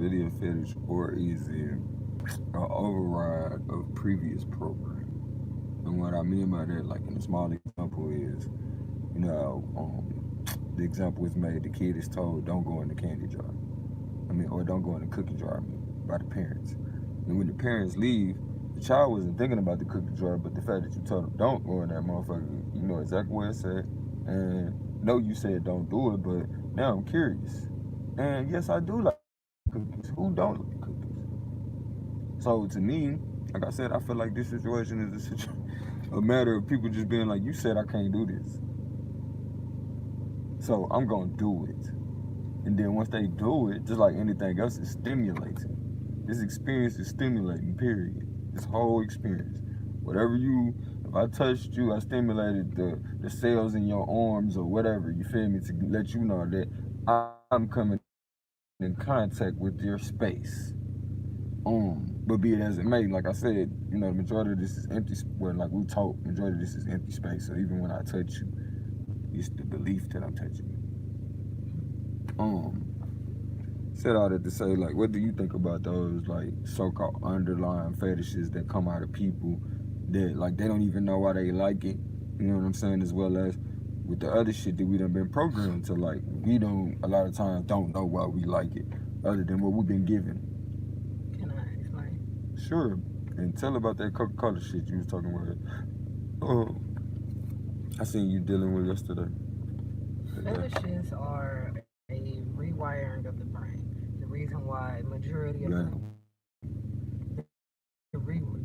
really a fetish or is it an override of previous program? And what I mean by that, like in a small example, is the example is made. The kid is told, "Don't go in the candy jar." I mean, or don't go in the cookie jar. I mean, by the parents. And when the parents leave, the child wasn't thinking about the cookie jar, but the fact that you told them don't go in that motherfucker, you know exactly what it said. And no, you said don't do it, but now I'm curious. And yes, I do like cookies. Who don't like cookies? So to me, like I said, I feel like this situation is a matter of people just being like, you said I can't do this, so I'm gonna do it. And then once they do it, just like anything else, it's stimulating. This experience is stimulating, period. This whole experience. Whatever you, if I touched you, I stimulated the cells in your arms or whatever, you feel me, to let you know that I'm coming in contact with your space. But be it as it may, like I said, the majority of this is empty. Well, like we talk, majority of this is empty space. So even when I touch you, it's the belief that I'm touching you. Said all that to say, like, what do you think about those like so-called underlying fetishes that come out of people that like they don't even know why they like it? You know what I'm saying? As well as with the other shit that we done been programmed to like, we don't a lot of times don't know why we like it, other than what we've been given. Can I explain? Sure. And tell about that Coca-Cola shit you was talking about. Oh, I seen you dealing with yesterday. Fetishes are a rewiring of the brain. The reason why majority of Yeah. the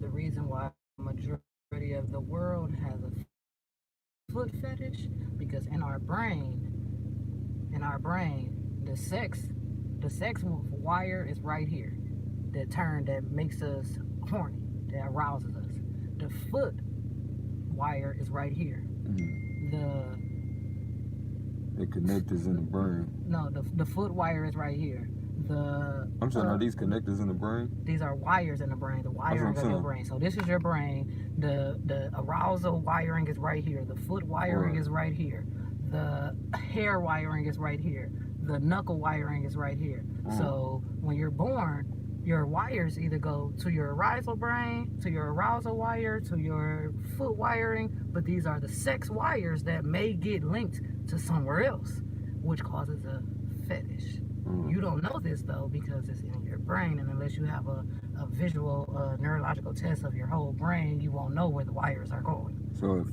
reason why majority of the world has a foot fetish, because in our brain, the sex wire is right here. That makes us horny, that arouses us. The foot wire is right here. Mm-hmm. The The connectors in the brain. no, the foot wire is right here. The I'm saying, are these connectors in the brain? These are wires in the brain, the That's what I'm wiring of your saying. brain. So this is your brain. The arousal wiring is right here. The foot wiring Right. is right here. The hair wiring is right here. The knuckle wiring is right here. So when you're born, your wires either go to your arousal brain, to your arousal wire, to your foot wiring, but these are the sex wires that may get linked to somewhere else, which causes a fetish. You don't know this though because it's in your brain, and unless you have a visual neurological test of your whole brain, you won't know where the wires are going. So at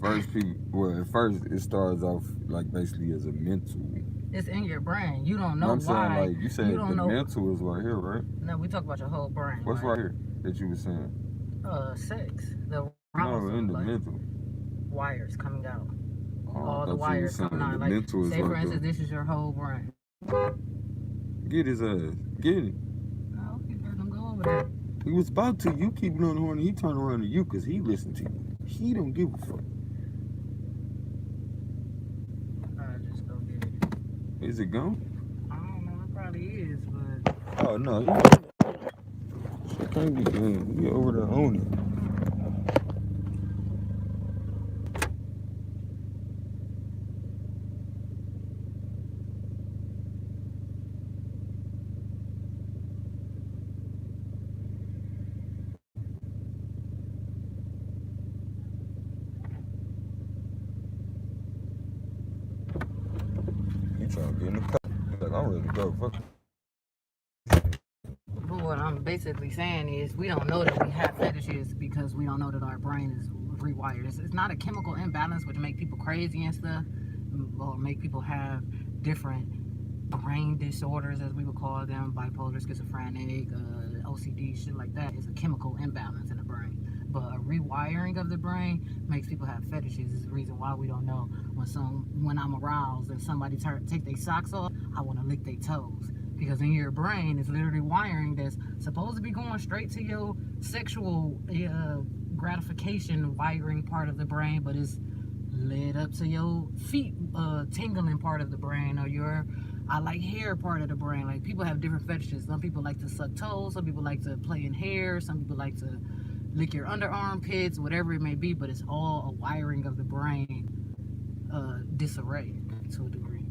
first it starts off like basically as a mental. It's in your brain. You don't No, know I'm saying why. like you You said the don't know. mental is right here, right? No, we talk about your whole brain, What's right? right here that you were saying? Sex, the No, arousal, in the like mental. wires coming out. Oh, I All the thought you were wires saying coming out. the Like, mental is say for right there. instance, this is your whole brain. Get his ass. Get it. No, you let them go over there. He was about to. You keep blowing the horn. He turned around to you because he listened to you. He don't give a fuck. I just go get it. Is it gone? I don't know. It probably is, but Oh no, shit can't be gone. We over there on it. He trying to get in the car. He's like, I'm ready to go. Fuck. But what I'm basically saying is we don't know that we have fetishes because we don't know that our brain is rewired. It's not a chemical imbalance which make people crazy and stuff, or make people have different brain disorders, as we would call them, bipolar, schizophrenic, OCD, shit like that. Is a chemical imbalance in the brain. But a rewiring of the brain makes people have fetishes. Is the reason why we don't know when I'm aroused and somebody take their socks off, I want to lick their toes, because in your brain is literally wiring that's supposed to be going straight to your sexual gratification wiring part of the brain, but it's led up to your feet tingling part of the brain, or your I like hair part of the brain. Like, people have different fetishes. Some people like to suck toes, some people like to play in hair, some people like to lick your underarm pits, whatever it may be, but it's all a wiring of the brain disarray to a degree.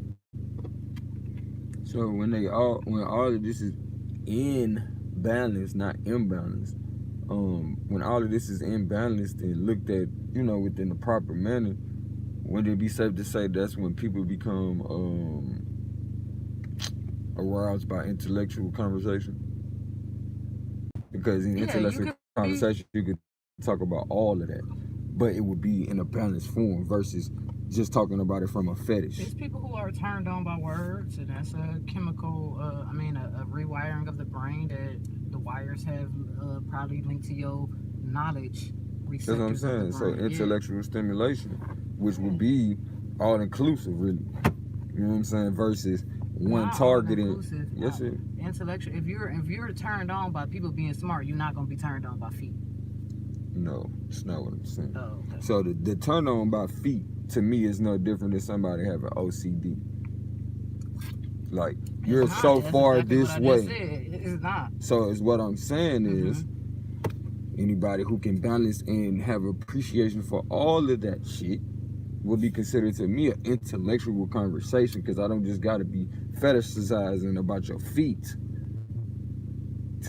So when all of this is in balance, not imbalanced. When all of this is imbalanced and looked at, within the proper manner, would it be safe to say that's when people become aroused by intellectual conversation? Because in Yeah, you intellectual could be. conversation, you could talk about all of that, but it would be in a balanced form versus just talking about it from a fetish. There's people who are turned on by words, and that's a chemical. A rewiring of the brain that the wires have probably linked to your knowledge That's what I'm receptors of the saying. So brain. Yeah, intellectual stimulation, which yeah. would be all inclusive, really. You know what I'm saying? Versus one Not all targeting. inclusive. Yes, it. Intellectual. If you're turned on by people being smart, you're not gonna be turned on by feet. No, it's not what I'm saying. Oh, okay. So the turn on by feet to me is no different than somebody having OCD. Like you're It's so not. That's far exactly what this I just way. said. It's not. So is what I'm saying is Mm-hmm. anybody who can balance and have appreciation for all of that shit would be considered to me an intellectual conversation, because I don't just gotta be fetishizing about your feet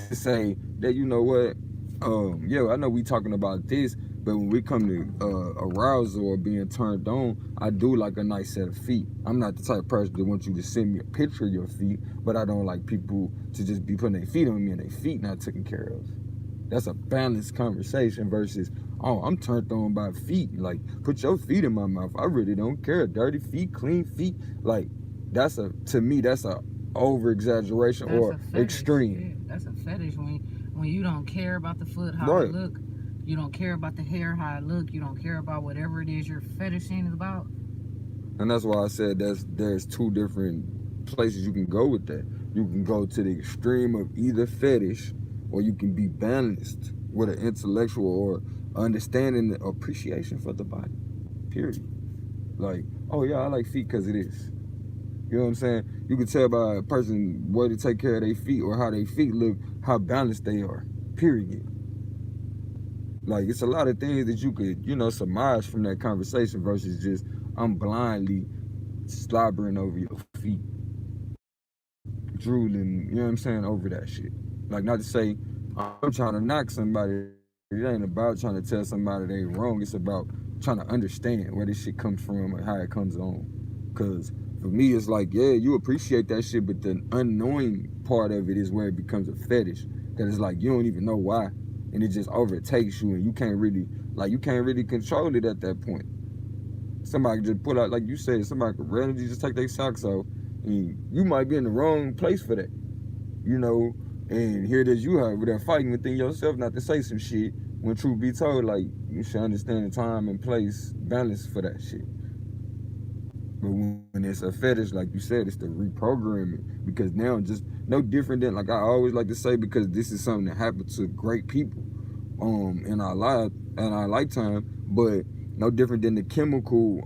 to say that, you know what, I know we talking about this, but when we come to arousal or being turned on, I do like a nice set of feet. I'm not the type of person that wants you to send me a picture of your feet, but I don't like people to just be putting their feet on me and their feet not taken care of. That's a balanced conversation versus, oh, I'm turned on by feet. Like, put your feet in my mouth. I really don't care. Dirty feet, clean feet. Like, to me, that's a over exaggeration That's or a fetish. extreme. Yeah, that's a fetish when you don't care about the foot, how it Right. look. You don't care about the hair, how it look. You don't care about whatever it is your fetishing is about. And that's why I said there's two different places you can go with that. You can go to the extreme of either fetish, or you can be balanced with an intellectual or understanding the appreciation for the body. Period. Like, oh yeah, I like feet because it is. You know what I'm saying? You can tell by a person where to take care of their feet or how their feet look, how balanced they are. Period. Like, it's a lot of things that you could, surmise from that conversation versus just I'm blindly slobbering over your feet, drooling, you know what I'm saying, over that shit. Like, not to say I'm trying to knock somebody. It ain't about trying to tell somebody they wrong. It's about trying to understand where this shit comes from and how it comes on. Cause for me, it's like, yeah, you appreciate that shit, but the unknowing part of it is where it becomes a fetish. That it's like you don't even know why, and it just overtakes you, and you can't really control it at that point. Somebody just pull out, like you said, somebody could randomly just take their socks off, and you might be in the wrong place for that, you know. And here it is, you are there fighting within yourself not to say some shit. When truth be told, like, you should understand the time and place balance for that shit. But when it's a fetish, like you said, it's the reprogramming. Because now, just no different than, like I always like to say, because this is something that happened to great people in our lifetime, but no different than the chemical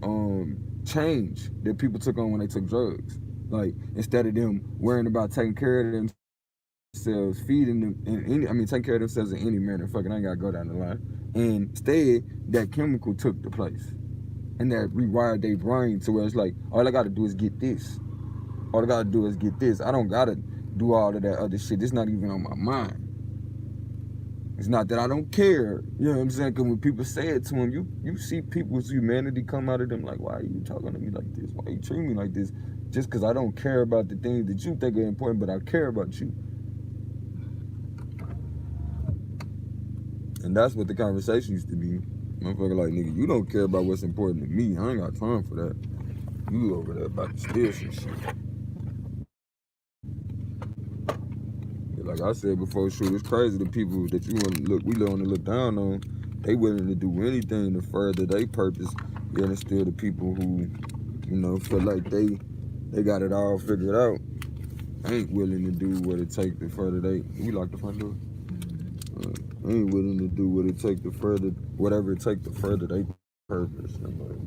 change that people took on when they took drugs. Like, instead of them worrying about taking care of themselves, feeding them taking care of themselves in any manner. Fucking, I ain't gotta go down the line. And instead, that chemical took the place, and that rewired their brain to where it's like, all I gotta do is get this. All I gotta do is get this. I don't gotta do all of that other shit. It's not even on my mind. It's not that I don't care. You know what I'm saying? Because when people say it to him, you see people's humanity come out of them. Like, why are you talking to me like this? Why are you treating me like this? Just because I don't care about the things that you think are important, but I care about you. And that's what the conversation used to be. Motherfucker, like, nigga, you don't care about what's important to me. I ain't got time for that. You over there about to steal some shit. Like I said before, shoot, it's crazy the people that we want to look down on. They willing to do anything to further their purpose. Yet it's still the people who, feel like they got it all figured out, ain't willing to do what it takes to further we lock the front door. Ain't willing to do what it takes to further, whatever it takes to further their purpose. I'm like,